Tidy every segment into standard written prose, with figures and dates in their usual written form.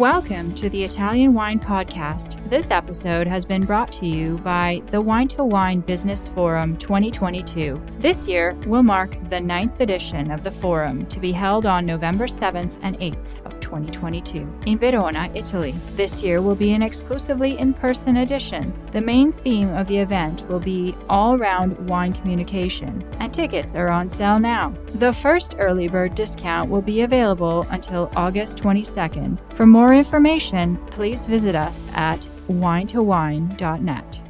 Welcome to the Italian Wine Podcast. This episode has been brought to you by the Wine2Wine Business Forum 2022. This year will mark the 9th edition of the forum to be held on November 7th and 8th of 2022 in Verona, Italy. This year will be an exclusively in-person edition. The main theme of the event will be all-round wine communication, and tickets are on sale now. The first early bird discount will be available until August 22nd. For more information, please visit us at wine2wine.net.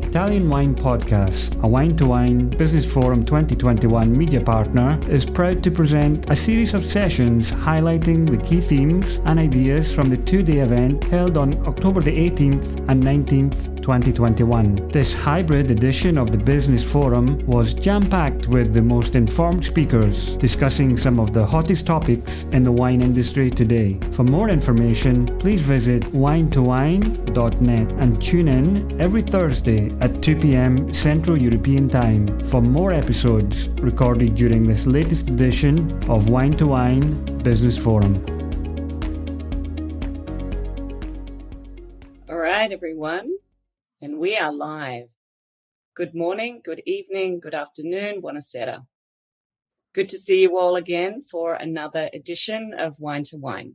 Italian Wine Podcast, a Wine2Wine Business Forum 2021 media partner, is proud to present a series of sessions highlighting the key themes and ideas from the two-day event held on October the 18th and 19th, 2021. This hybrid edition of the Business Forum was jam-packed with the most informed speakers discussing some of the hottest topics in the wine industry today. For more information, please visit wine2wine.net and tune in every Thursday at 2 p.m. Central European Time for more episodes recorded during this latest edition of Wine2Wine Business Forum. All right, everyone, and we are live. Good morning, good evening, good afternoon, buonasera. Good to see you all again for another edition of Wine2Wine.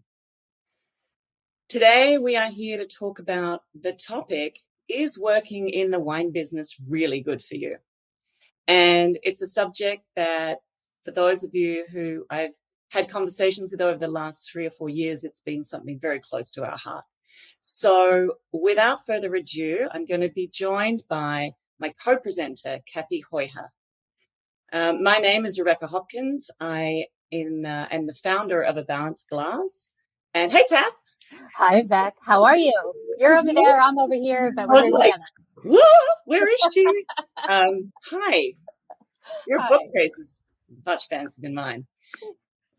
Today, we are here to talk about the topic, is working in the wine business really good for you? And it's a subject that for those of you who I've had conversations with over the last 3 or 4 years, it's been something very close to our heart. So without further ado, I'm going to be joined by my co-presenter, Cathy Huyghe. My name is Rebecca Hopkins. I am the founder of A Balanced Glass. And hey, Kath. Hi, Beck. How are you? You're over there, I'm over here, but we're together. Whoa, where is she? Hi. Your bookcase is much fancier than mine.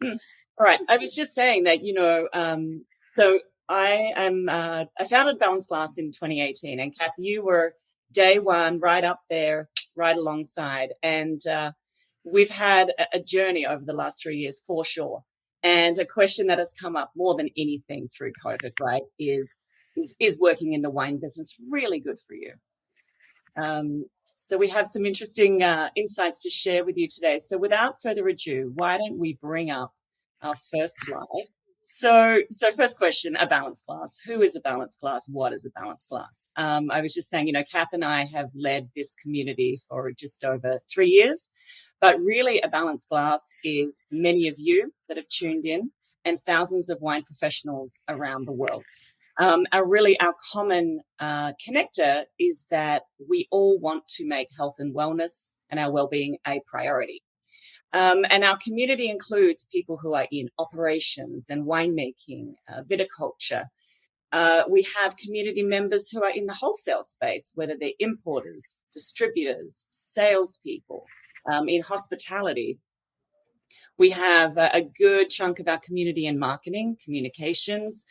All right. I was just saying that, so I founded Balanced Glass in 2018, and Kath, you were day one, right up there, right alongside. And we've had a journey over the last 3 years for sure. And a question that has come up more than anything through COVID, right, is working in the wine business really good for you? So we have some interesting insights to share with you today. So without further ado, why don't we bring up our first slide? So first question, a balanced glass. Who is a balanced glass? What is a balanced glass? I was just saying, Kath and I have led this community for just over 3 years. But really, a balanced glass is many of you that have tuned in and thousands of wine professionals around the world. Our common connector is that we all want to make health and wellness and our well-being a priority. And our community includes people who are in operations and winemaking, viticulture. We have community members who are in the wholesale space, whether they're importers, distributors, salespeople. In hospitality, we have a good chunk of our community in marketing, communications,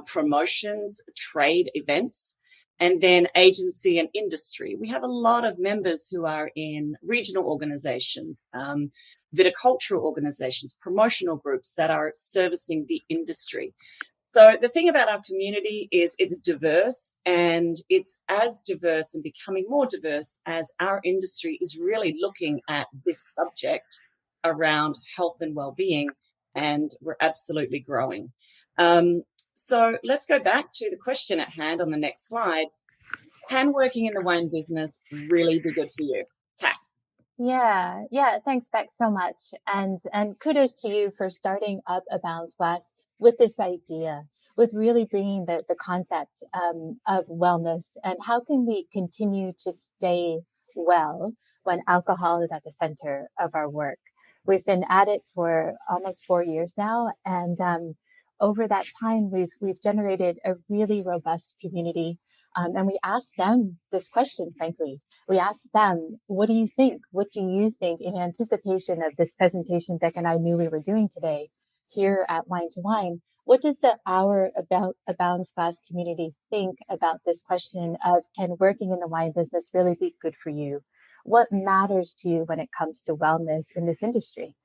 promotions, trade events, and then agency and industry. We have a lot of members who are in regional organizations, viticultural organizations, promotional groups that are servicing the industry. So the thing about our community is it's diverse, and it's as diverse and becoming more diverse as our industry is really looking at this subject around health and well-being, and we're absolutely growing. So let's go back to the question at hand on the next slide. Can working in the wine business really be good for you? Kath. Yeah. Thanks, Beck, so much. And kudos to you for starting up A Balanced Glass with this idea, with really bringing the concept of wellness and how can we continue to stay well when alcohol is at the center of our work. We've been at it for almost 4 years now, and over that time, we've generated a really robust community. And we asked them this question, frankly. We asked them, what do you think? What do you think in anticipation of this presentation Beck and I knew we were doing today here at Wine2Wine? What does our A Balanced Glass community think about this question of, can working in the wine business really be good for you? what matters to you when it comes to wellness in this industry?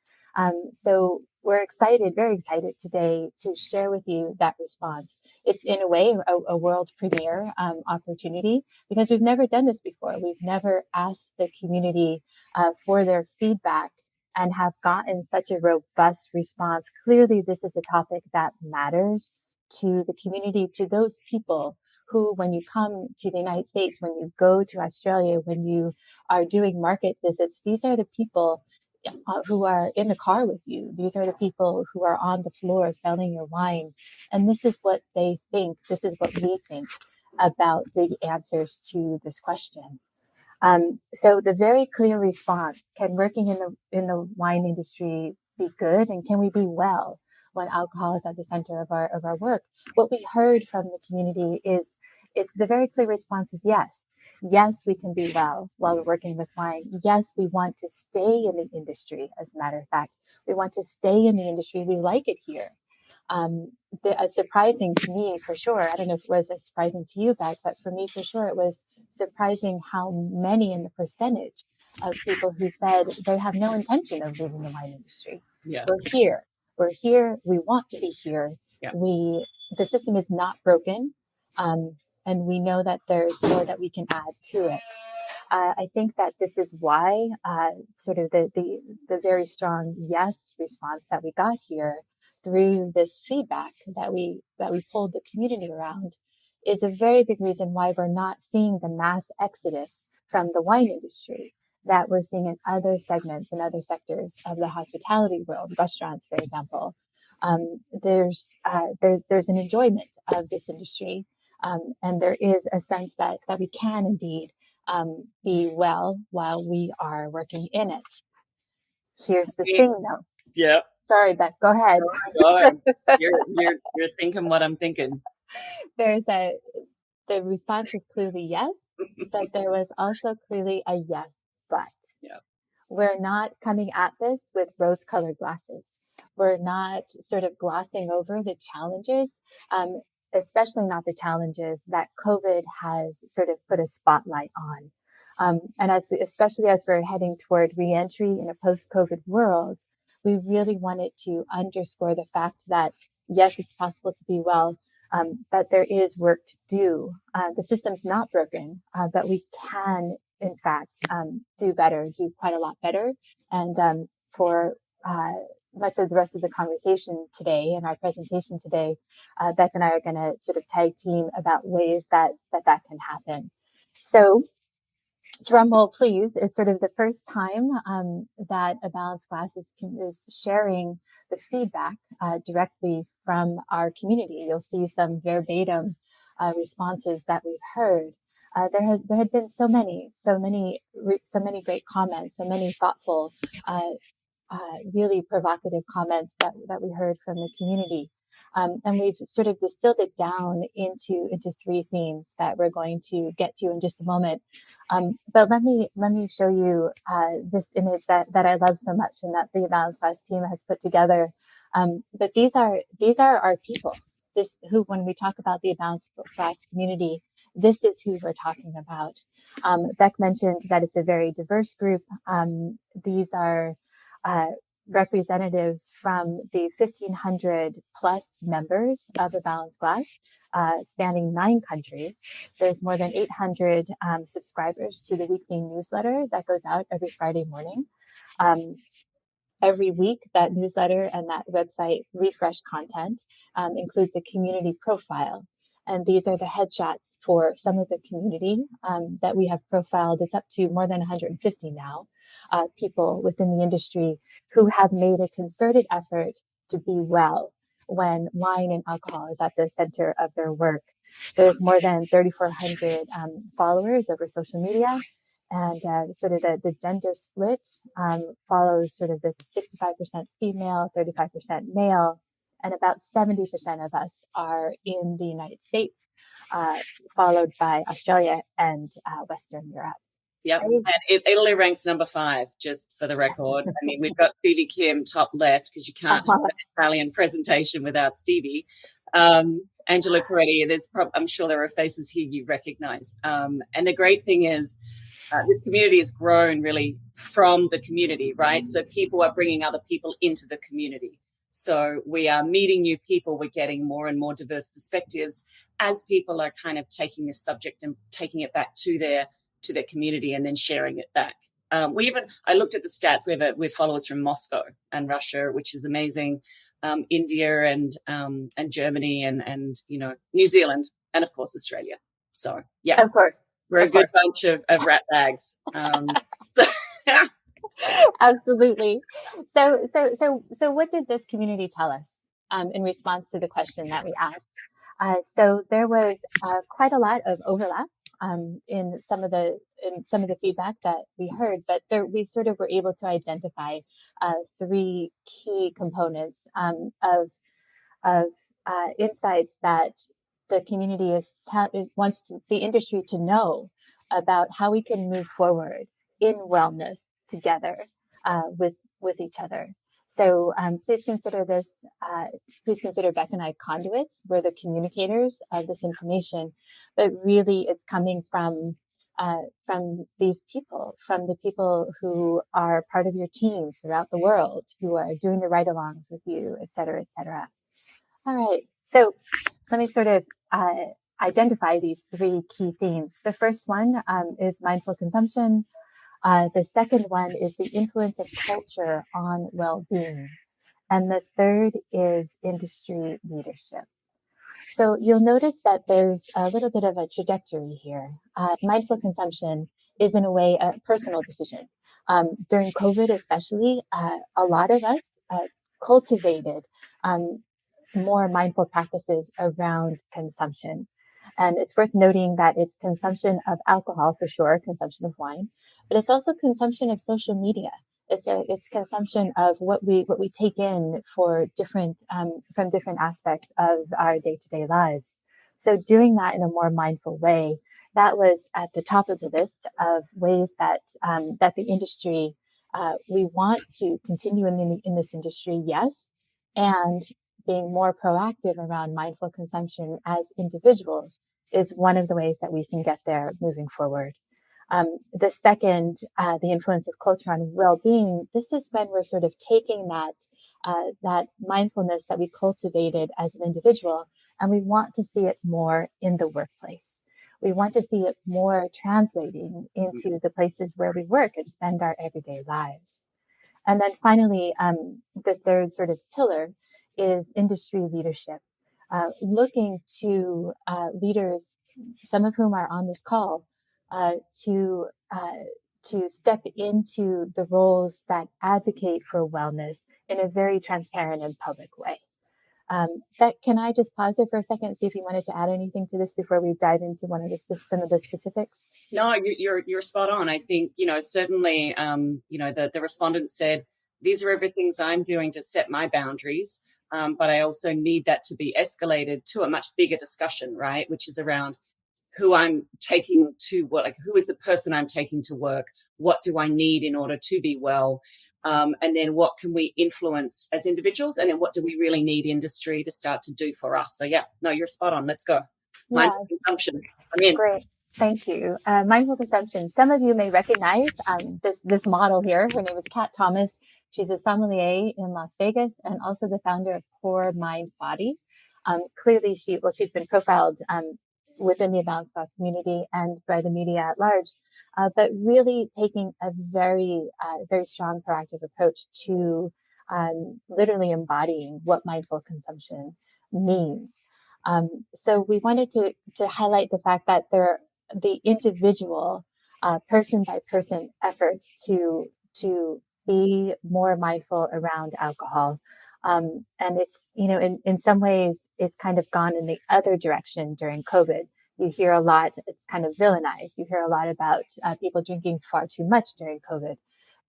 So we're excited, very excited today to share with you that response. It's in a way a world premiere opportunity because we've never done this before. We've never asked the community for their feedback and have gotten such a robust response. Clearly, this is a topic that matters to the community, to those people who, when you come to the United States, when you go to Australia, when you are doing market visits, these are the people who are in the car with you. These are the people who are on the floor selling your wine. And this is what they think. This is what we think about the answers to this question. So the very clear response, can working in the wine industry be good? And can we be well when alcohol is at the center of our work? What we heard from the community is the very clear response is yes. Yes, we can be well while we're working with wine. Yes, we want to stay in the industry. As a matter of fact, we want to stay in the industry. We like it here. Surprising to me, for sure. I don't know if it was as surprising to you, Beck, but for me, for sure, it was surprising how many in the percentage of people who said they have no intention of leaving the wine industry. Yeah. We're here. We're here. We want to be here. Yeah. The system is not broken. And we know that there's more that we can add to it. I think that this is why sort of the very strong yes response that we got here through this feedback that we pulled the community around is a very big reason why we're not seeing the mass exodus from the wine industry that we're seeing in other segments and other sectors of the hospitality world, restaurants, for example. There's an enjoyment of this industry. And there is a sense that we can indeed be well while we are working in it. Here's the thing, though. Yeah. Sorry, Beth. Go ahead. You're thinking what I'm thinking. The response is clearly yes, but there was also clearly a yes, but. Yeah. We're not coming at this with rose-colored glasses. We're not sort of glossing over the challenges. Especially not the challenges that COVID has sort of put a spotlight on. And especially as we're heading toward reentry in a post-COVID world, we really wanted to underscore the fact that, yes, it's possible to be well, but there is work to do. The system's not broken, but we can, in fact, do better, do quite a lot better. And for much of the rest of the conversation today and our presentation today, Beck and I are going to sort of tag team about ways that can happen. So drum roll, please. It's sort of the first time that A Balanced Glass is sharing the feedback directly from our community. You'll see some verbatim responses that we've heard. There had been so many great comments, so many thoughtful really provocative comments that we heard from the community. And we've sort of distilled it down into three themes that we're going to get to in just a moment. But let me show you this image that I love so much and that the Balanced Glass team has put together. But these are our people. Who, when we talk about the Balanced Glass community, this is who we're talking about. Beck mentioned that it's a very diverse group. These are representatives from the 1,500 plus members of A Balanced Glass, spanning 9 countries. There's more than 800 subscribers to the weekly newsletter that goes out every Friday morning. Every week, that newsletter and that website refresh content includes a community profile. And these are the headshots for some of the community that we have profiled. It's up to more than 150 now. People within the industry who have made a concerted effort to be well when wine and alcohol is at the center of their work. There's more than 3,400 followers over social media, and sort of the gender split follows sort of the 65% female, 35% male, and about 70% of us are in the United States, followed by Australia and Western Europe. Yep, and Italy ranks number 5, just for the record. I mean, we've got Stevie Kim top left because you can't have an Italian presentation without Stevie. Angelo Peretti, I'm sure there are faces here you recognize. And the great thing is, this community has grown really from the community, right? So people are bringing other people into the community. So we are meeting new people. We're getting more and more diverse perspectives as people are kind of taking this subject and taking it back to their community and then sharing it back. I looked at the stats. We have followers from Moscow and Russia, which is amazing. India and Germany and New Zealand and of course Australia. So yeah, of course. We're a good bunch of rat bags. Absolutely. So what did this community tell us in response to the question that we asked? So there was quite a lot of overlap in some of the feedback that we heard, but we sort of were able to identify three key components of insights that the community wants the industry to know about how we can move forward in wellness together with each other. So please consider Beck and I conduits. We're the communicators of this information, but really it's coming from these people, from the people who are part of your teams throughout the world, who are doing the ride-alongs with you, et cetera, et cetera. All right. So let me sort of identify these three key themes. The first one is mindful consumption. The second one is the influence of culture on well-being. And the third is industry leadership. So you'll notice that there's a little bit of a trajectory here. Mindful consumption is in a way a personal decision. During COVID especially, a lot of us cultivated more mindful practices around consumption. And it's worth noting that it's consumption of alcohol for sure, consumption of wine, but it's also consumption of social media. It's consumption of what we take in for different from different aspects of our day-to-day lives. So doing that in a more mindful way, that was at the top of the list of ways that that the industry we want to continue in this industry, yes, and being more proactive around mindful consumption as individuals is one of the ways that we can get there moving forward. The second, the influence of culture on well-being. This is when we're sort of taking that mindfulness that we cultivated as an individual, and we want to see it more in the workplace. We want to see it more translating into the places where we work and spend our everyday lives. And then finally, the third sort of pillar is industry leadership, looking to leaders, some of whom are on this call, to step into the roles that advocate for wellness in a very transparent and public way. Beck, can I just pause there for a second and see if you wanted to add anything to this before we dive into some of the specifics? No, you're spot on. I think, certainly, the respondents said, these are everything I'm doing to set my boundaries. But I also need that to be escalated to a much bigger discussion, right? Which is around who I'm taking to work, like who is the person I'm taking to work? What do I need in order to be well? And then what can we influence as individuals? And then what do we really need industry to start to do for us? So yeah, no, you're spot on. Let's go. Mindful consumption. I'm in. Great. Thank you. Mindful consumption. Some of you may recognize this model here. Her name is Kat Thomas. She's a sommelier in Las Vegas and also the founder of Core Mind Body. Clearly, she's been profiled within the Balanced Glass community and by the media at large, but really taking a very, very strong proactive approach to literally embodying what mindful consumption means. So we wanted to highlight the fact that the individual person by person efforts to be more mindful around alcohol. And it's, in some ways, it's kind of gone in the other direction during COVID. You hear a lot, it's kind of villainized. You hear a lot about people drinking far too much during COVID.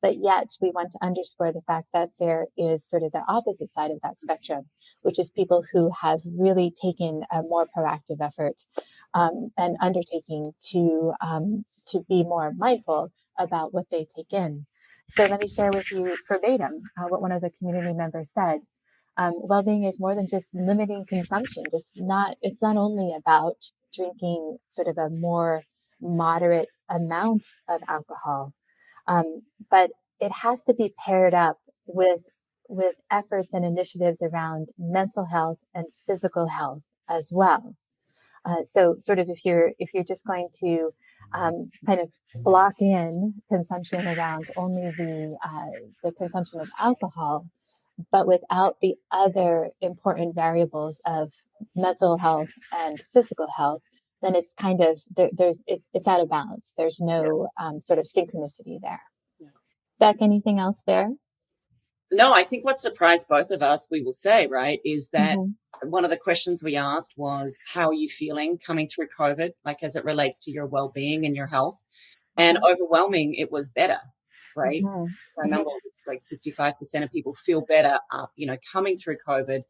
But yet we want to underscore the fact that there is sort of the opposite side of that spectrum, which is people who have really taken a more proactive effort and undertaking to be more mindful about what they take in. So let me share with you verbatim what one of the community members said. Well-being is more than just limiting consumption. It's not only about drinking sort of a more moderate amount of alcohol. But it has to be paired up with efforts and initiatives around mental health and physical health as well. So sort of if you're just going to kind of block in consumption around only the consumption of alcohol, but without the other important variables of mental health and physical health, then it's kind of it's out of balance. There's no sort of synchronicity there. Yeah. Beck, anything else there? No, I think what surprised both of us, we will say, right, is that one of the questions we asked was, how are you feeling coming through COVID, like as it relates to your well-being and your health? And overwhelming, it was better, right? I remember like 65% of people feel better, coming through COVID.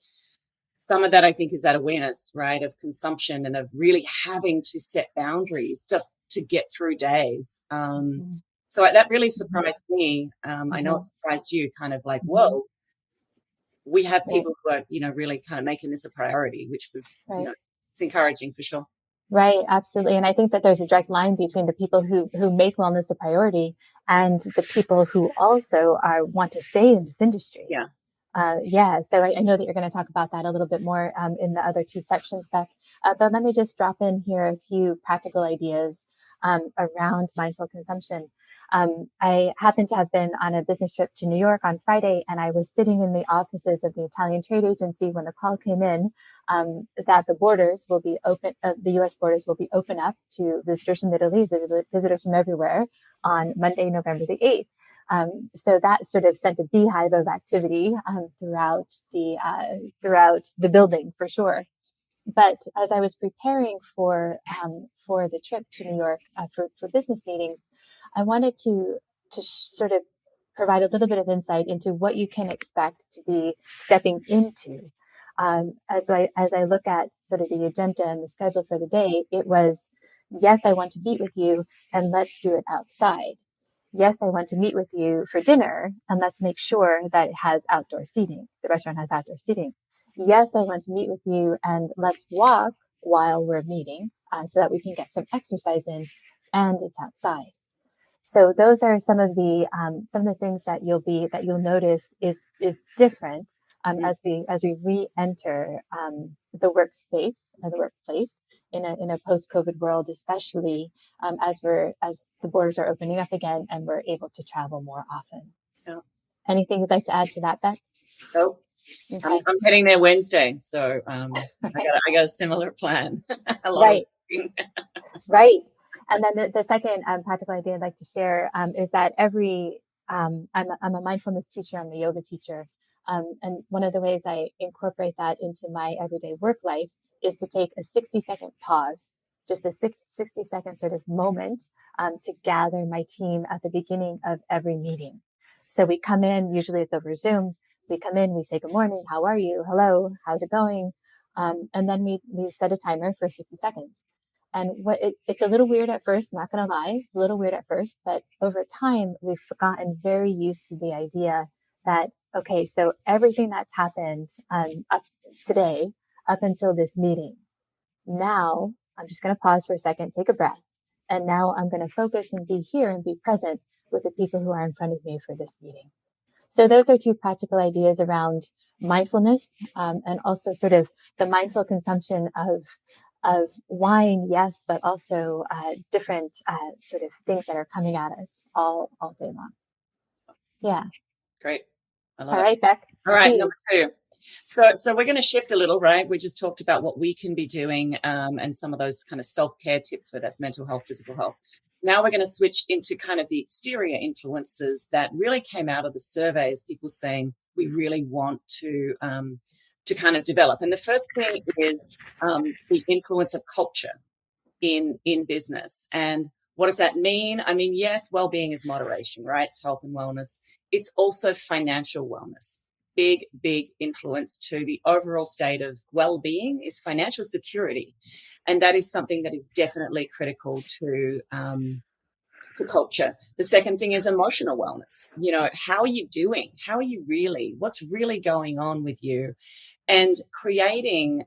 Some of that, I think, is that awareness, right, of consumption and of really having to set boundaries just to get through days. So that really surprised me. I know it surprised you, kind of like, whoa, we have people who are, really kind of making this a priority, which was, it's encouraging for sure. Right. Absolutely. And I think that there's a direct line between the people who make wellness a priority and the people who also want to stay in this industry. Yeah. So I know that you're going to talk about that a little bit more in the other two sections, Beth. But let me just drop in here a few practical ideas around mindful consumption. I happened to have been on a business trip to New York on Friday, and I was sitting in the offices of the Italian trade agency when the call came in that the borders will be open, the U.S. borders will be open up to visitors from Italy, visitors from everywhere on Monday, November the 8th. So that sort of sent a beehive of activity throughout the building for sure. But as I was preparing for the trip to New York for business meetings, I wanted to sort of provide a little bit of insight into what you can expect to be stepping into. As I look at sort of the agenda and the schedule for the day, it was, yes, I want to meet with you, and let's do it outside. Yes, I want to meet with you for dinner, and let's make sure that it has outdoor seating. The restaurant has outdoor seating. Yes, I want to meet with you, and let's walk while we're meeting so that we can get some exercise in, and it's outside. So those are some of the things that you'll notice is different as we re-enter the workspace or the workplace in a post-COVID world, especially as the borders are opening up again and we're able to travel more often. Yeah. Anything you'd like to add to that, Beth? Nope. Okay. I'm heading there Wednesday, so I got a similar plan. Right. Right. And then the second practical idea I'd like to share is that I'm a mindfulness teacher, I'm a yoga teacher. And one of the ways I incorporate that into my everyday work life is to take a 60-second pause, just a 60-second sort of moment to gather my team at the beginning of every meeting. So we come in, usually it's over Zoom. We come in, we say, good morning, how are you? Hello, how's it going? And then we set a timer for 60 seconds. And it's a little weird at first, not going to lie. It's a little weird at first, but over time, we've gotten very used to the idea that, okay, so everything that's happened up today, up until this meeting, now I'm just going to pause for a second, take a breath. And now I'm going to focus and be here and be present with the people who are in front of me for this meeting. So those are two practical ideas around mindfulness and also sort of the mindful consumption of wine, yes, but also different sort of things that are coming at us all day long. Yeah. Great. I love all it. right, Beck. All right, number 2. So we're going to shift a little, right? We just talked about what we can be doing and some of those kind of self-care tips, whether that's mental health, physical health. Now we're going to switch into kind of the exterior influences that really came out of the surveys, people saying we really want to kind of develop. And the first thing is the influence of culture in business. And what does that mean? I mean, yes, well-being is moderation, right? It's health and wellness. It's also financial wellness. Big influence to the overall state of well-being is financial security. And that is something that is definitely critical to culture. The second thing is emotional wellness. How are you doing? How are you really? What's really going on with you? And creating,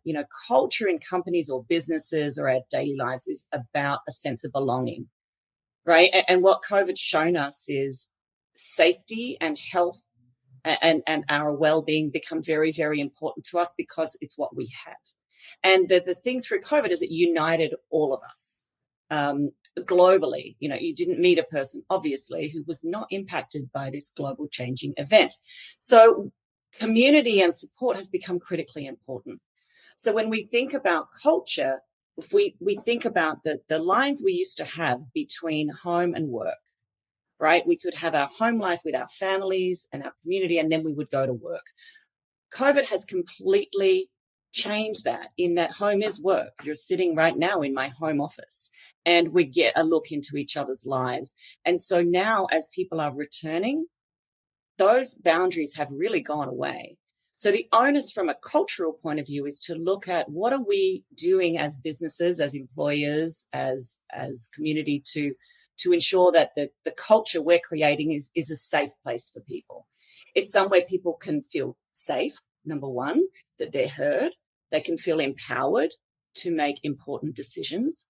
culture in companies or businesses or our daily lives is about a sense of belonging, right? And what COVID's shown us is safety and health and our well-being become very, very important to us because it's what we have. And the thing through COVID is it united all of us globally. You know, you didn't meet a person, obviously, who was not impacted by this global changing event. So community and support has become critically important. So when we think about culture, if we think about the lines we used to have between home and work, right? We could have our home life with our families and our community, and then we would go to work. COVID has completely changed that, in that home is work. You're sitting right now in my home office and we get a look into each other's lives. And so now as people are returning, those boundaries have really gone away. So the onus from a cultural point of view is to look at what are we doing as businesses, as employers, as community to ensure that the culture we're creating is a safe place for people. It's somewhere people can feel safe, number one, that they're heard, they can feel empowered to make important decisions,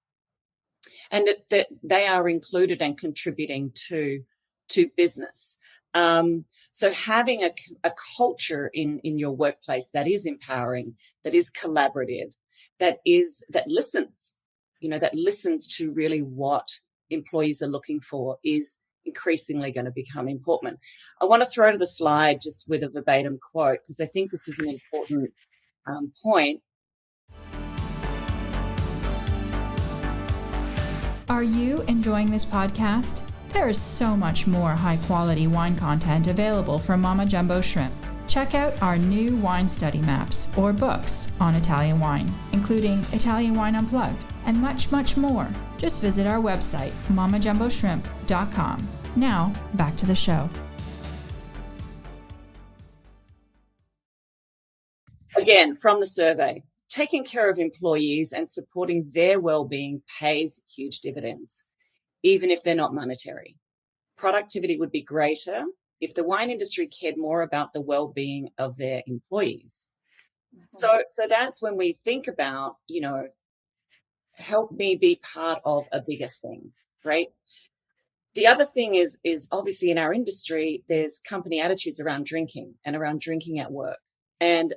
and that they are included and contributing to business. So having a culture in your workplace that is empowering, that is collaborative, that listens, that listens to really what employees are looking for is increasingly going to become important. I want to throw to the slide just with a verbatim quote, because I think this is an important point. Are you enjoying this podcast? There is so much more high-quality wine content available from Mama Jumbo Shrimp. Check out our new wine study maps or books on Italian wine, including Italian Wine Unplugged, and much, much more. Just visit our website, mamajumboshrimp.com. Now, back to the show. Again, from the survey, taking care of employees and supporting their well-being pays huge dividends, even if they're not monetary. Productivity would be greater if the wine industry cared more about the well-being of their employees. Mm-hmm. So that's when we think about, help me be part of a bigger thing, right? The other thing is obviously in our industry, there's company attitudes around drinking and around drinking at work. And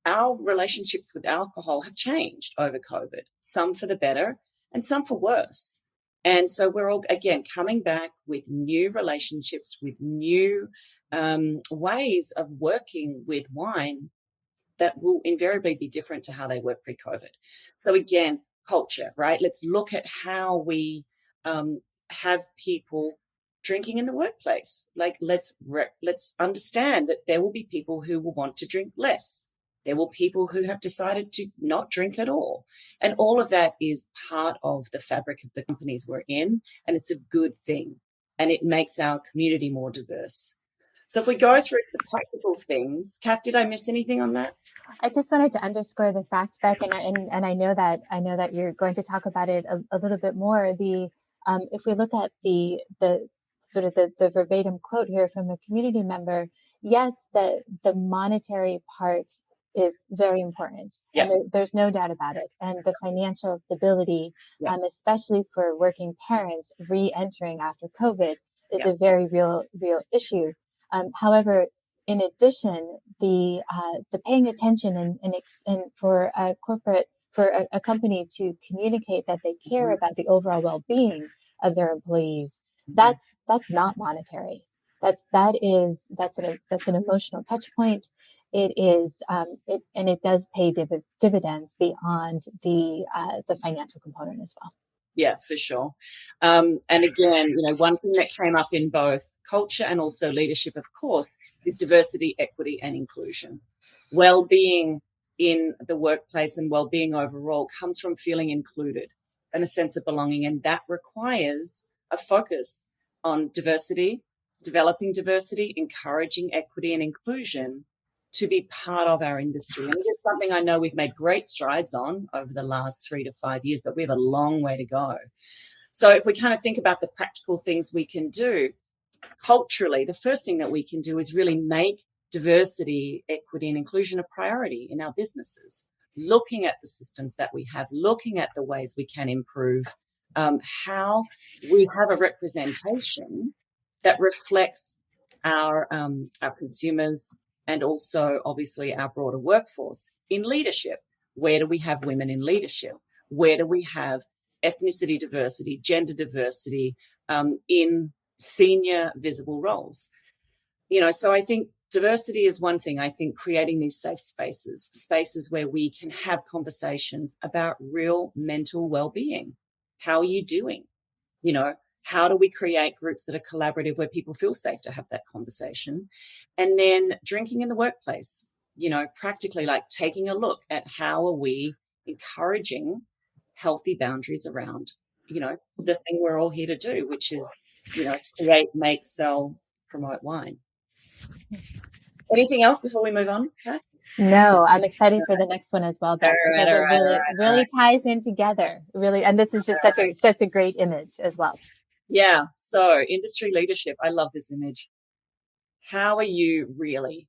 our relationships with alcohol have changed over COVID, some for the better and some for worse. And so we're all, again, coming back with new relationships, with new ways of working with wine that will invariably be different to how they were pre-COVID. So again, culture, right? Let's look at how we have people drinking in the workplace. Like, let's understand that there will be people who will want to drink less. There will be people who have decided to not drink at all. And all of that is part of the fabric of the companies we're in. And it's a good thing. And it makes our community more diverse. So if we go through the practical things, Kath, did I miss anything on that? I just wanted to underscore the fact, Beck, and I know that you're going to talk about it a little bit more. If we look at the sort of the verbatim quote here from a community member, yes, the monetary part is very important. Yeah. And there's no doubt about it. And the financial stability, especially for working parents re-entering after COVID, is a very real issue. However, in addition, the paying attention and for a company to communicate that they care about the overall well-being of their employees, that's not monetary. That's an emotional touch point. It is, it does pay dividends beyond the financial component as well. Yeah, for sure. And again, one thing that came up in both culture and also leadership, of course, is diversity, equity, and inclusion. Well-being in the workplace and well-being overall comes from feeling included and a sense of belonging. And that requires a focus on diversity, developing diversity, encouraging equity and inclusion to be part of our industry. And it is something I know we've made great strides on over the last 3 to 5 years, but we have a long way to go. So if we kind of think about the practical things we can do, culturally, the first thing that we can do is really make diversity, equity, and inclusion a priority in our businesses, looking at the systems that we have, looking at the ways we can improve how we have a representation that reflects our consumers and also obviously our broader workforce in leadership. Where do we have women in leadership? Where do we have ethnicity diversity, gender diversity in senior visible roles? So I think diversity is one thing. I think creating these safe spaces where we can have conversations about real mental well-being. How are you doing? How do we create groups that are collaborative where people feel safe to have that conversation? And then drinking in the workplace, practically like taking a look at how are we encouraging healthy boundaries around, the thing we're all here to do, which is, create, make, sell, promote wine. Anything else before we move on, Kath? No, I'm excited for the next one as well, Beth, because it really ties in together, really. And this is just such a great image as well. Yeah. So industry leadership. I love this image. How are you really?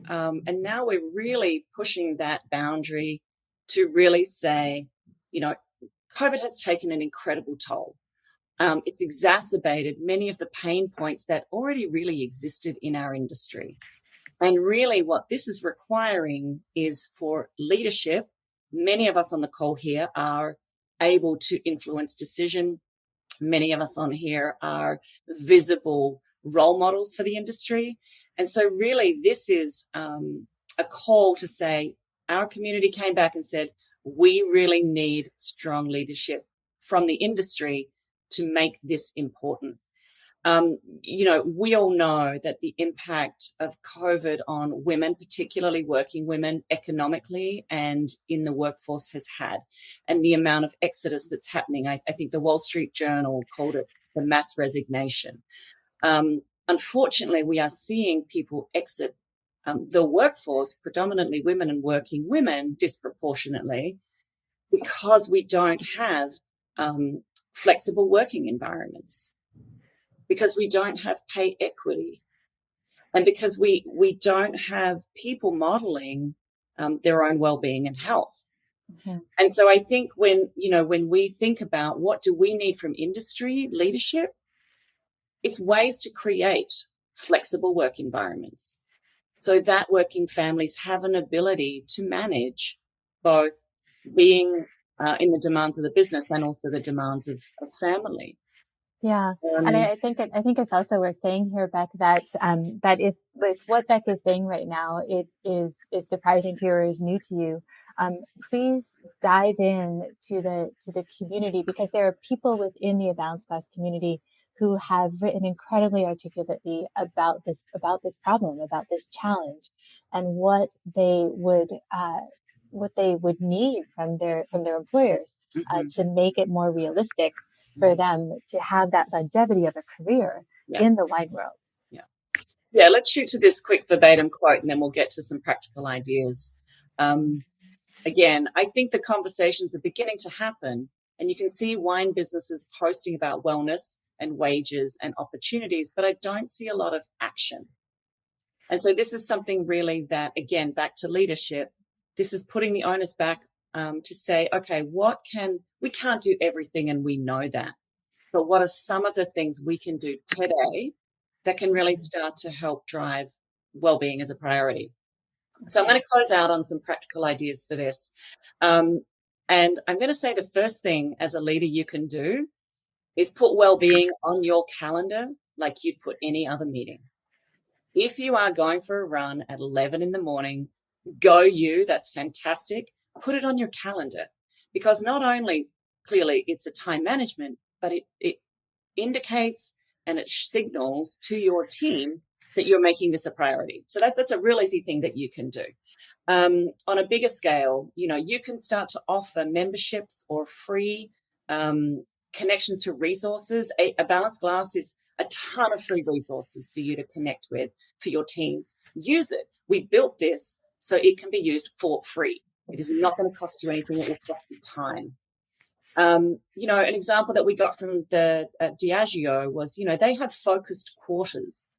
And now we're really pushing that boundary to really say, COVID has taken an incredible toll. It's exacerbated many of the pain points that already really existed in our industry. And really what this is requiring is for leadership. Many of us on the call here are able to influence decision. Many of us on here are visible role models for the industry. And so really this is a call to say our community came back and said, we really need strong leadership from the industry to make this important. We all know that the impact of COVID on women, particularly working women economically and in the workforce has had, and the amount of exodus that's happening. I think the Wall Street Journal called it the mass resignation. Unfortunately, we are seeing people exit the workforce, predominantly women and working women disproportionately, because we don't have flexible working environments, because we don't have pay equity, and because we don't have people modeling their own well-being and health. Mm-hmm. And so I think when we think about what do we need from industry leadership, it's ways to create flexible work environments so that working families have an ability to manage both being in the demands of the business and also the demands of family. Yeah. And I think it's also worth saying here, Beck, that if with what Beck is saying right now, it is surprising to you or is new to you, please dive in to the community, because there are people within the Abounds Class community who have written incredibly articulately about this problem, about this challenge, and what they would need from their employers to make it more realistic for them to have that longevity of a career in the wine world. Yeah, let's shoot to this quick verbatim quote and then we'll get to some practical ideas. Again, I think the conversations are beginning to happen, and you can see wine businesses posting about wellness and wages and opportunities, but I don't see a lot of action. And so this is something really that, again, back to leadership, this is putting the onus back to say, okay, we can't do everything, and we know that, but what are some of the things we can do today that can really start to help drive well-being as a priority? So I'm going to close out on some practical ideas for this. And I'm going to say the first thing as a leader you can do is put well-being on your calendar like you'd put any other meeting. If you are going for a run at 11 in the morning, go you, that's fantastic. Put it on your calendar, because not only clearly it's a time management, but it indicates and it signals to your team that you're making this a priority. So that's a real easy thing that you can do. On a bigger scale, you can start to offer memberships or free connections to resources. A Balanced Glass is a ton of free resources for you to connect with for your teams. Use it. We built this so it can be used for free. It is not going to cost you anything. It will cost you time. An example that we got from the Diageo was, they have focused quarters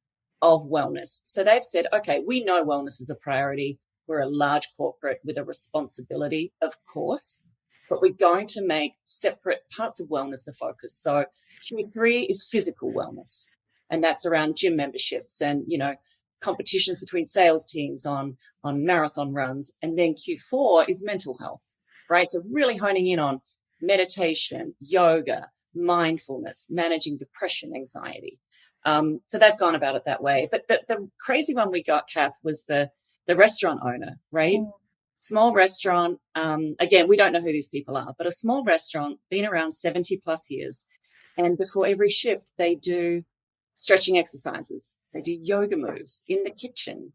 of wellness. So they've said, okay, we know wellness is a priority. We're a large corporate with a responsibility, of course. but we're going to make separate parts of wellness a focus. So Q3 is physical wellness, and that's around gym memberships and, competitions between sales teams on marathon runs. And then Q4 is mental health, right? So really honing in on meditation, yoga, mindfulness, managing depression, anxiety. So they've gone about it that way. But the crazy one we got, Kath, was the restaurant owner, right? Small restaurant. Again, we don't know who these people are, but a small restaurant, been around 70 plus years. And before every shift, they do stretching exercises. They do yoga moves in the kitchen.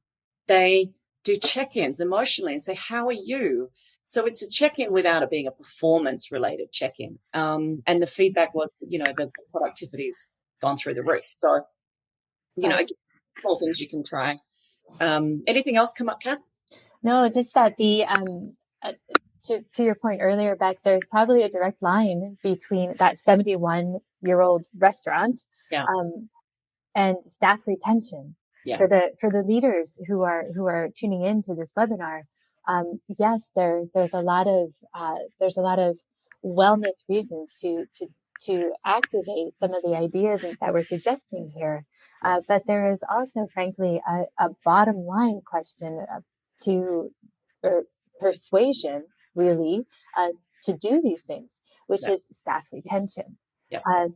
They do check-ins emotionally and say, how are you? So it's a check-in without it being a performance-related check-in. And the feedback was, the productivity's gone through the roof. So, small things you can try. Anything else come up, Kath? No, just that to your point earlier, Beck, there's probably a direct line between that 71-year-old restaurant and staff retention. For the leaders who are tuning into this webinar. Yes, there's a lot of wellness reasons to activate some of the ideas that we're suggesting here. But there is also, frankly, a bottom line question to persuasion, really, to do these things, which is staff retention.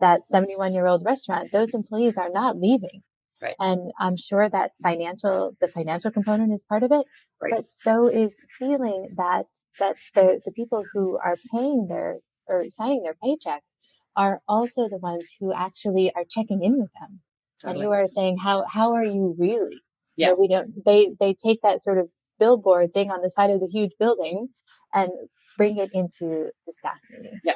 That 71-year-old restaurant, those employees are not leaving. Right. And I'm sure that the financial component is part of it, but so is feeling that the people who are paying or signing their paychecks are also the ones who actually are checking in with them and who are saying, how are you really? Yeah. They take that sort of billboard thing on the side of the huge building and bring it into the staff meeting. Yeah.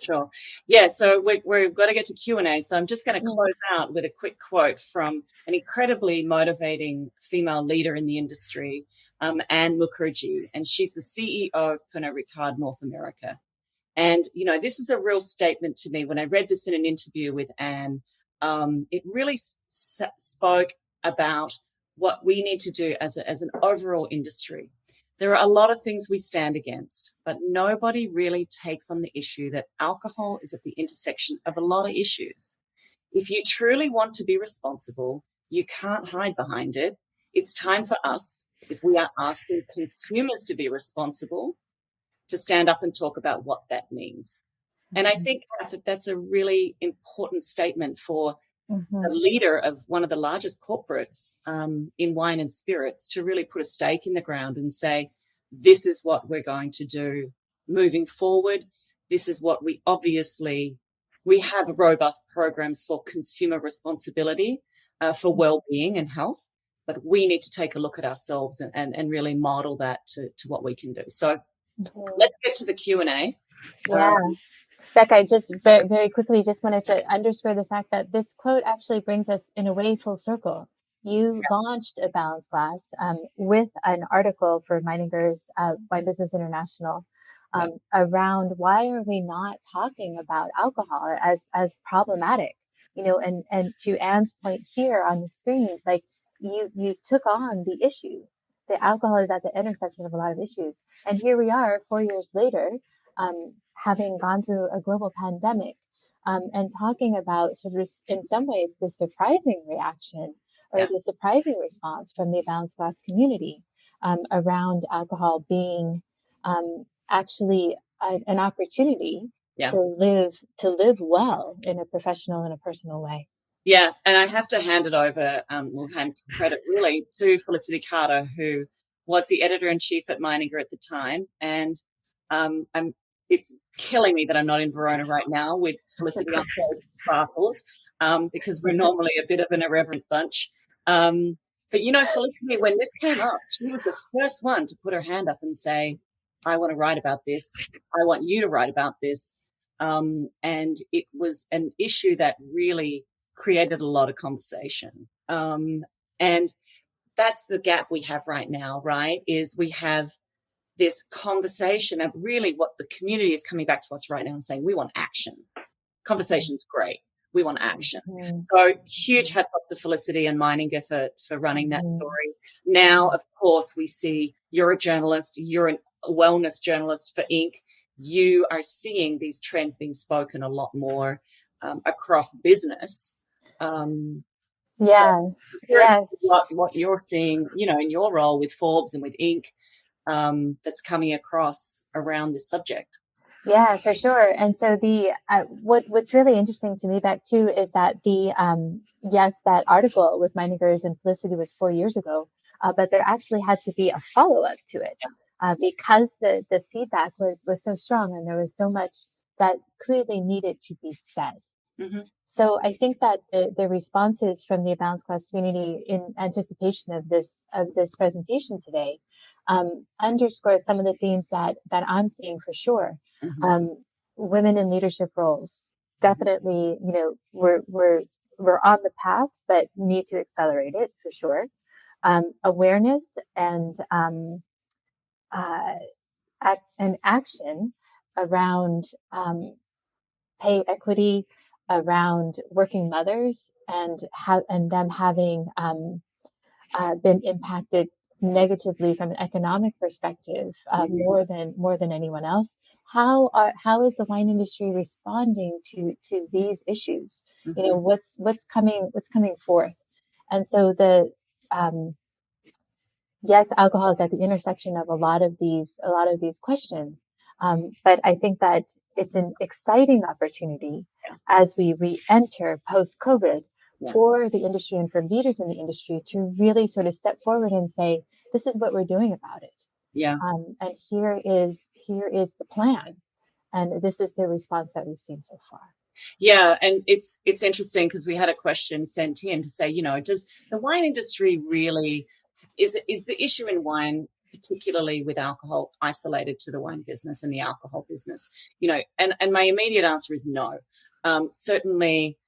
Sure. Yeah, so we've got to get to Q&A. So I'm just going to close out with a quick quote from an incredibly motivating female leader in the industry, Anne Mukherjee, and she's the CEO of Pernod Ricard North America. And, this is a real statement to me. When I read this in an interview with Anne, it really spoke about what we need to do as an overall industry. There are a lot of things we stand against, but nobody really takes on the issue that alcohol is at the intersection of a lot of issues. If you truly want to be responsible, you can't hide behind it. It's time for us, if we are asking consumers to be responsible, to stand up and talk about what that means. And I think that that's a really important statement for the leader of one of the largest corporates in wine and spirits to really put a stake in the ground and say, this is what we're going to do moving forward. This is what we have robust programs for consumer responsibility, for well-being and health, but we need to take a look at ourselves and really model that to what we can do. So let's get to the Q&A. Yeah. Beck, I just very quickly just wanted to underscore the fact that this quote actually brings us in a way full circle. You launched a balance glass with an article for Meininger's Wine Business International around why are we not talking about alcohol as problematic, and to Anne's point here on the screen, like you took on the issue. The alcohol is at the intersection of a lot of issues. And here we are 4 years later, having gone through a global pandemic, and talking about sort of, in some ways, the surprising reaction or the surprising response from the balanced glass community around alcohol being actually an opportunity to live well in a professional and a personal way. Yeah, and I have to hand it over, hand credit really to Felicity Carter, who was the editor-in-chief at Meininger at the time. And it's killing me that I'm not in Verona right now with Felicity on sparkles, because we're normally a bit of an irreverent bunch. But, Felicity, when this came up, she was the first one to put her hand up and say, I want to write about this. I want you to write about this. And it was an issue that really created a lot of conversation. And that's the gap we have right now, right? Is we have this conversation of really what the community is coming back to us right now and saying, we want action. Conversation's great. We want action. So huge hats off to Felicity and Meininger for running that story. Now, of course, we see you're a journalist, you're a wellness journalist for Inc. you are seeing these trends being spoken a lot more across business. Yeah. So curious Yeah. what you're seeing, in your role with Forbes and with Inc. That's coming across around this subject. Yeah, for sure. And so what's really interesting to me back too is that yes, that article with Meiningers and Felicity was 4 years ago, but there actually had to be a follow up to it because the feedback was so strong and there was so much that clearly needed to be said. Mm-hmm. So I think that the responses from the Balanced Class community in anticipation of this presentation today underscore some of the themes that I'm seeing for sure. Mm-hmm. Women in leadership roles, definitely, we're on the path, but need to accelerate it for sure. Awareness and action around pay equity, around working mothers, and them having been impacted negatively from an economic perspective more than anyone else. How is the wine industry responding to these issues? Mm-hmm. What's coming forth, and so yes, alcohol is at the intersection of a lot of these questions, but I think that it's an exciting opportunity as we re-enter post-COVID for the industry and for leaders in the industry to really sort of step forward and say, this is what we're doing about it. Yeah. And here is the plan. And this is the response that we've seen so far. Yeah. And it's interesting because we had a question sent in to say, does the wine industry really, is the issue in wine, particularly with alcohol, isolated to the wine business and the alcohol business? And my immediate answer is no. Certainly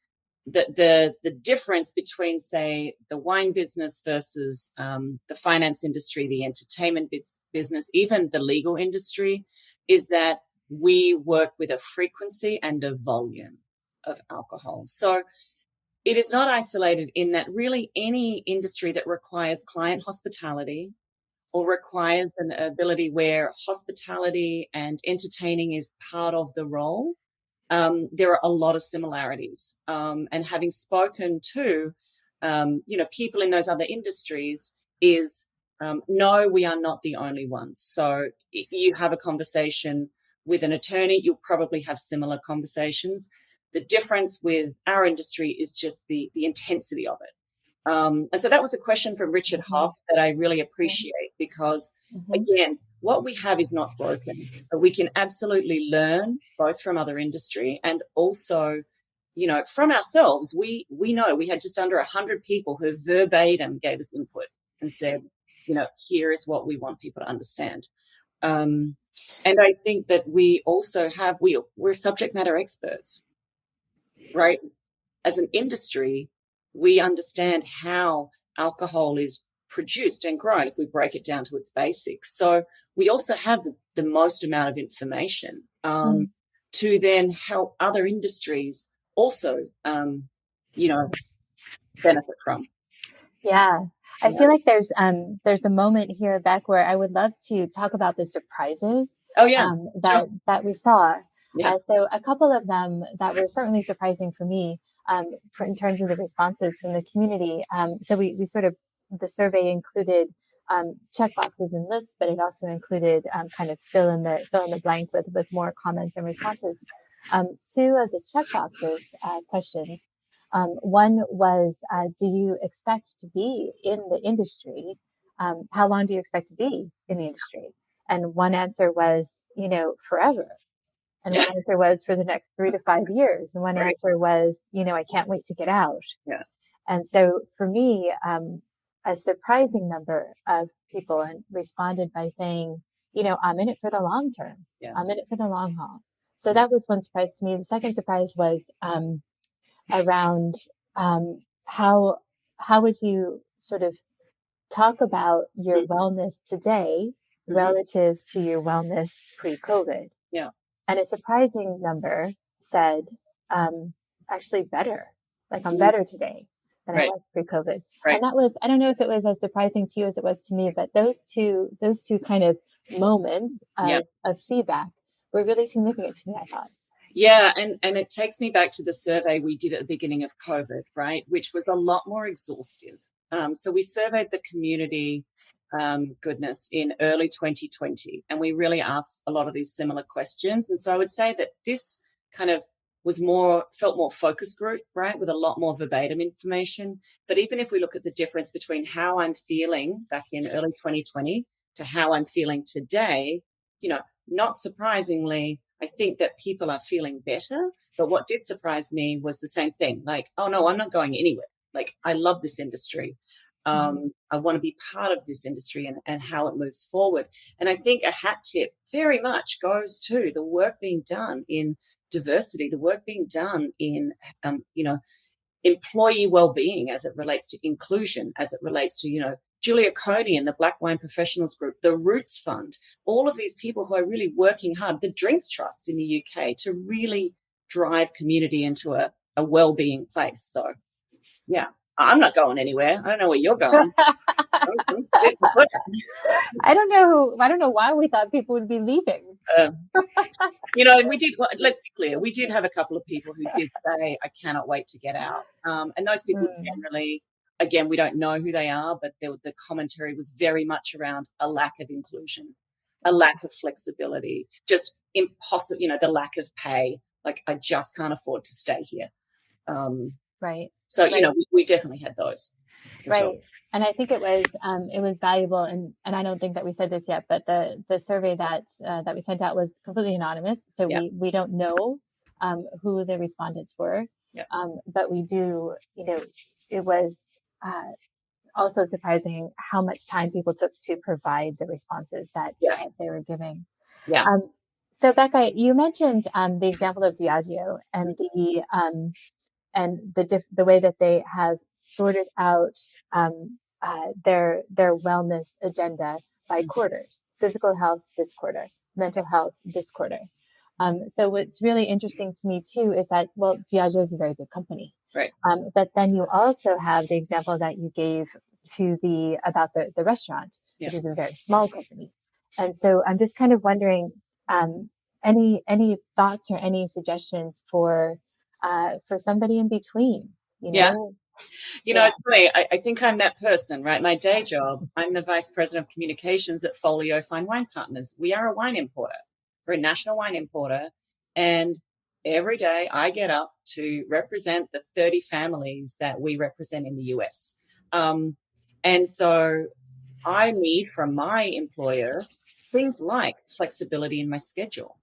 the difference between, say, the wine business versus the finance industry, the entertainment business, even the legal industry, is that we work with a frequency and a volume of alcohol. So it is not isolated in that really any industry that requires client hospitality or requires an ability where hospitality and entertaining is part of the role, there are a lot of similarities. And having spoken to, people in those other industries is, no, we are not the only ones. So you have a conversation with an attorney, you'll probably have similar conversations. The difference with our industry is just the intensity of it. And so that was a question from Richard Hoff that I really appreciate because, again, what we have is not broken. But we can absolutely learn both from other industry and also, from ourselves. We know we had just under 100 people who verbatim gave us input and said, here is what we want people to understand. And I think that we also have, we're subject matter experts, right? As an industry, we understand how alcohol is produced and grown if we break it down to its basics. So we also have the most amount of information to then help other industries also, benefit from. Yeah. I feel like there's a moment here, Beck, where I would love to talk about the surprises that we saw. Yeah. So a couple of them that were certainly surprising for me in terms of the responses from the community. So we sort of, the survey included check boxes and lists, but it also included kind of fill in the blank with more comments and responses. Two of the check boxes questions. One was, do you expect to be in the industry? How long do you expect to be in the industry? And one answer was, forever. And one answer was for the next 3 to 5 years. And one answer was, I can't wait to get out. Yeah. And so for me, a surprising number of people responded by saying, I'm in it for the long term. Yeah. I'm in it for the long haul. So that was one surprise to me. The second surprise was, around how would you sort of talk about your wellness today relative to your wellness pre-COVID? Yeah. And a surprising number said, actually better. Like I'm better today than I was pre-COVID. And that was, I don't know if it was as surprising to you as it was to me, but those two kind of moments of feedback were really significant to me, I thought. Yeah, and it takes me back to the survey we did at the beginning of COVID, right, which was a lot more exhaustive. So we surveyed the community, goodness, in early 2020, and we really asked a lot of these similar questions. And so I would say that this kind of felt more focus group, right, with a lot more verbatim information. But even if we look at the difference between how I'm feeling back in early 2020 to how I'm feeling today, not surprisingly, I think that people are feeling better. But what did surprise me was the same thing. Like, oh no, I'm not going anywhere. Like, I love this industry. I want to be part of this industry and how it moves forward. And I think a hat tip very much goes to the work being done in diversity, the work being done in, employee well-being as it relates to inclusion, as it relates to, Julia Coney and the Black Wine Professionals Group, the Roots Fund, all of these people who are really working hard, the Drinks Trust in the UK, to really drive community into a well-being place. So, yeah, I'm not going anywhere. I don't know where you're going. I don't know why we thought people would be leaving. Let's be clear, we did have a couple of people who did say, I cannot wait to get out. And those people generally, again, we don't know who they are, but the commentary was very much around a lack of inclusion, a lack of flexibility, just impossible, the lack of pay. Like, I just can't afford to stay here. Right. So, we definitely had those. Right. Sure. And I think it was valuable. And I don't think that we said this yet, but the survey that we sent out was completely anonymous. So we don't know who the respondents were. Yeah. But we do, it was also surprising how much time people took to provide the responses that they were giving. Yeah. So Becca, you mentioned the example of Diageo and the way that they have sorted out their wellness agenda by quarters: physical health this quarter, mental health this quarter. So what's really interesting to me too is that, well, Diageo is a very big company, right? But then you also have the example that you gave about the restaurant, which is a very small company. And so I'm just kind of wondering, any thoughts or any suggestions for somebody in between? It's funny. I think I'm that person, right? My day job, I'm the Vice President of Communications at Folio Fine Wine Partners. We are a wine importer. We're a national wine importer. And every day I get up to represent the 30 families that we represent in the US. And so I need from my employer things like flexibility in my schedule,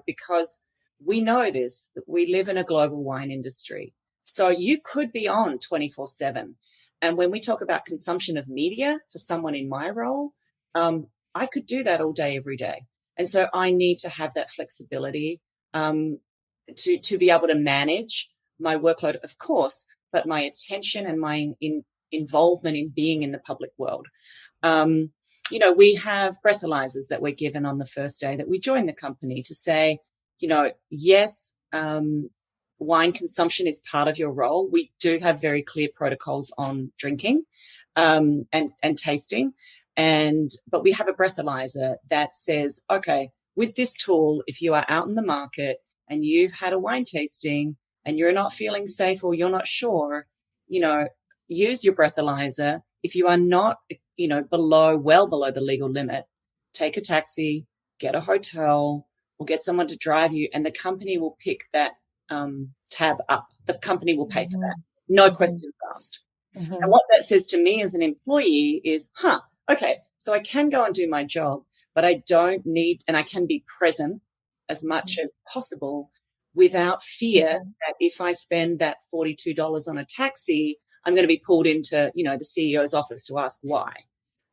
because we know this, that we live in a global wine industry. So you could be on 24/7. And when we talk about consumption of media for someone in my role, I could do that all day, every day. And so I need to have that flexibility to be able to manage my workload, of course, but my attention and my involvement in being in the public world. We have breathalyzers that we're given on the first day that we join the company to say, yes, wine consumption is part of your role. We do have very clear protocols on drinking and tasting. But we have a breathalyzer that says, okay, with this tool, if you are out in the market and you've had a wine tasting and you're not feeling safe or you're not sure, use your breathalyzer. If you are not, well below the legal limit, take a taxi, get a hotel, or get someone to drive you, and the company will pick that tab up. The company will pay for that. No questions asked. And what that says to me as an employee is, okay, so I can go and do my job, but I don't need, and I can be present as much as possible without fear that if I spend that $42 on a taxi, I'm going to be pulled into, the CEO's office to ask why.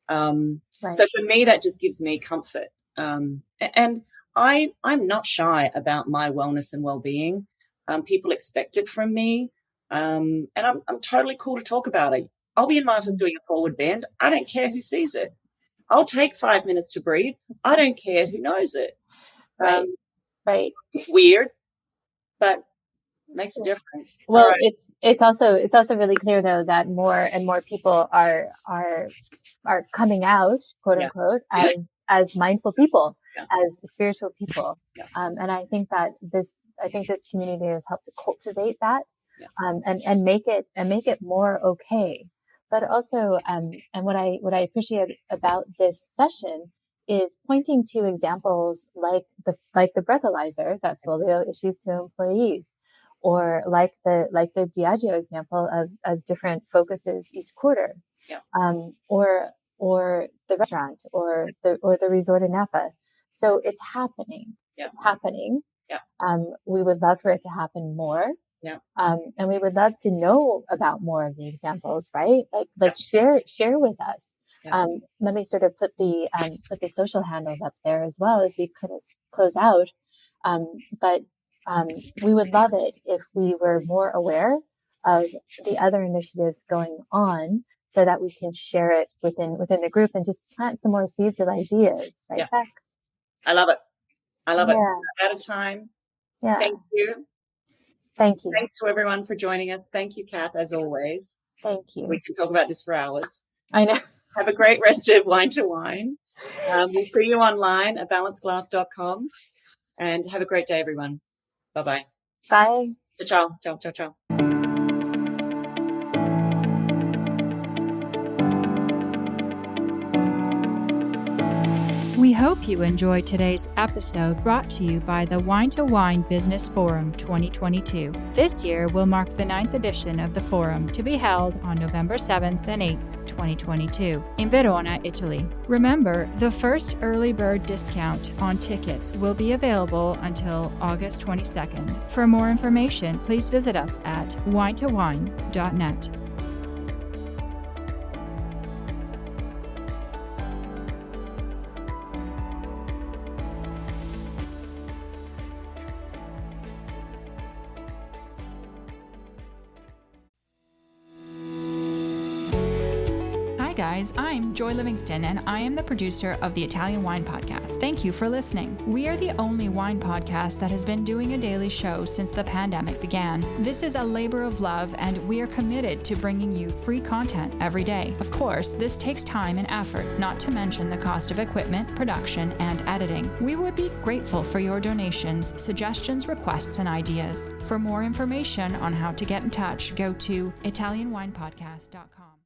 So for me, that just gives me comfort. And I'm not shy about my wellness and well-being. People expect it from me. And I'm totally cool to talk about it. I'll be in my office doing a forward bend. I don't care who sees it. I'll take 5 minutes to breathe. I don't care who knows it. Right. It's weird, but it makes a difference. Well, it's also really clear though that more and more people are coming out, quote unquote, as mindful people. as spiritual people. And I think that this community has helped to cultivate that, and make it more okay. But also, and what I appreciate about this session is pointing to examples like the breathalyzer that Folio issues to employees, or like the Diageo example of different focuses each quarter, or the restaurant or the resort in Napa. So it's happening. It's happening. We would love for it to happen more. And we would love to know about more of the examples, right? Like share with us. Let me sort of put the social handles up there as well as we kind of close out. But we would love it if we were more aware of the other initiatives going on, so that we can share it within the group and just plant some more seeds of ideas. Right, Beck? I love it. Out of time. Thank you. Thank you. Thanks to everyone for joining us. Thank you, Kath, as always. Thank you. We can talk about this for hours. I know. Have a great rest of Wine to Wine. We'll see you online at balanceglass.com. And have a great day, everyone. Bye-bye. Bye. Ciao, ciao, ciao, ciao. We hope you enjoyed today's episode, brought to you by the Wine2Wine Business Forum 2022. This year will mark the 9th edition of the forum, to be held on November 7th and 8th, 2022, in Verona, Italy. Remember, the first early bird discount on tickets will be available until August 22nd. For more information, please visit us at wine2wine.net. Guys, I'm Joy Livingston, and I am the producer of the Italian Wine Podcast. Thank you for listening. We are the only wine podcast that has been doing a daily show since the pandemic began. This is a labor of love, and we are committed to bringing you free content every day. Of course, this takes time and effort, not to mention the cost of equipment, production, and editing. We would be grateful for your donations, suggestions, requests, and ideas. For more information on how to get in touch, go to ItalianWinePodcast.com.